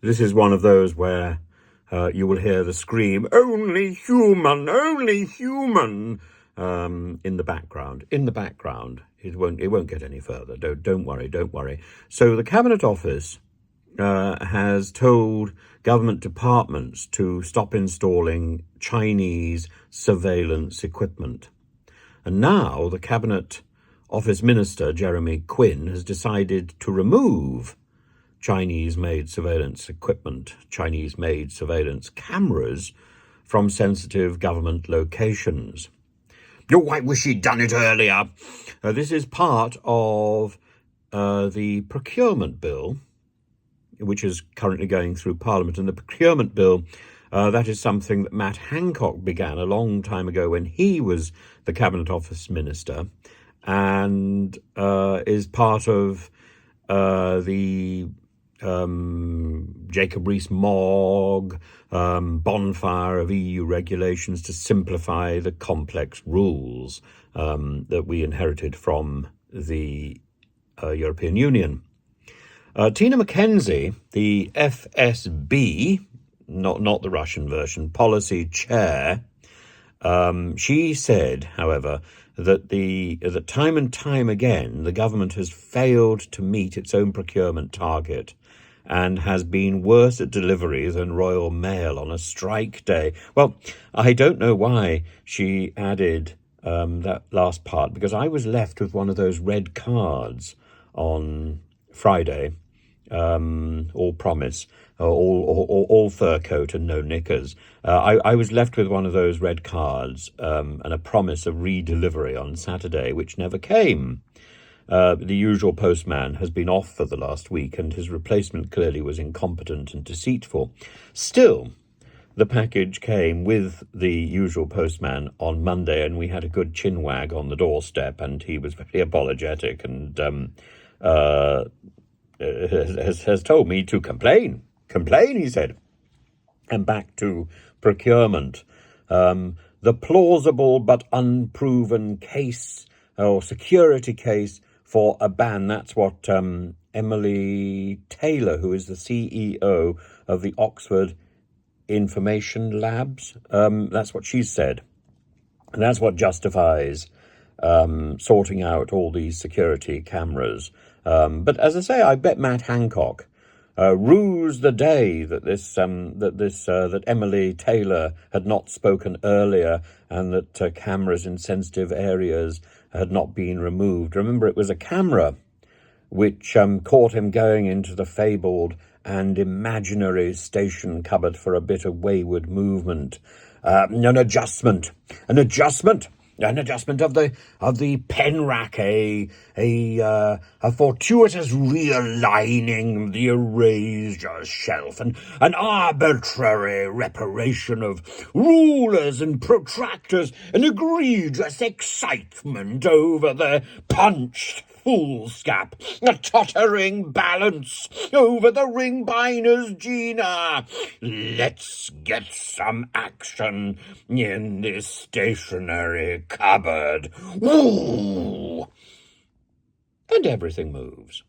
This is one of those where you will hear the scream, only human, in the background. In the background. It won't get any further. Don't worry. So the Cabinet Office has told government departments to stop installing Chinese surveillance equipment. And now the Cabinet Office Minister, Jeremy Quinn, has decided to remove Chinese-made surveillance equipment, Chinese-made surveillance cameras from sensitive government locations. Oh, I wish he'd done it earlier. This is part of the procurement bill, which is currently going through Parliament. And the procurement bill, that is something that Matt Hancock began a long time ago when he was the Cabinet Office Minister, and is part of the Jacob Rees-Mogg bonfire of EU regulations to simplify the complex rules that we inherited from the European Union. Tina McKenzie, the FSB, not the Russian version, policy chair, she said, however, that time and time again the government has failed to meet its own procurement target and has been worse at delivery than Royal Mail on a strike day. Well, I don't know why she added that last part, because I was left with one of those red cards on Friday, all promise, all fur coat and no knickers. I was left with one of those red cards and a promise of re-delivery on Saturday, which never came. The usual postman has been off for the last week, and his replacement clearly was incompetent and deceitful. Still, the package came with the usual postman on Monday, and we had a good chinwag on the doorstep, and he was very apologetic and has told me to complain, he said. And back to procurement. The plausible but unproven case or security case for a ban. That's what Emily Taylor, who is the CEO of the Oxford Information Labs, that's what she said. And that's what justifies sorting out all these security cameras. But as I say, I bet Matt Hancock rues the day that that Emily Taylor had not spoken earlier, and that cameras in sensitive areas had not been removed. Remember, it was a camera which caught him going into the fabled and imaginary station cupboard for a bit of wayward movement. An adjustment of the pen rack, a fortuitous realigning of the erasure shelf, and an arbitrary reparation of rulers and protractors, an egregious excitement over the punched foolscap, a tottering balance over the ring binder's gina. Let's get some action in this stationary cupboard. Ooh! And everything moves.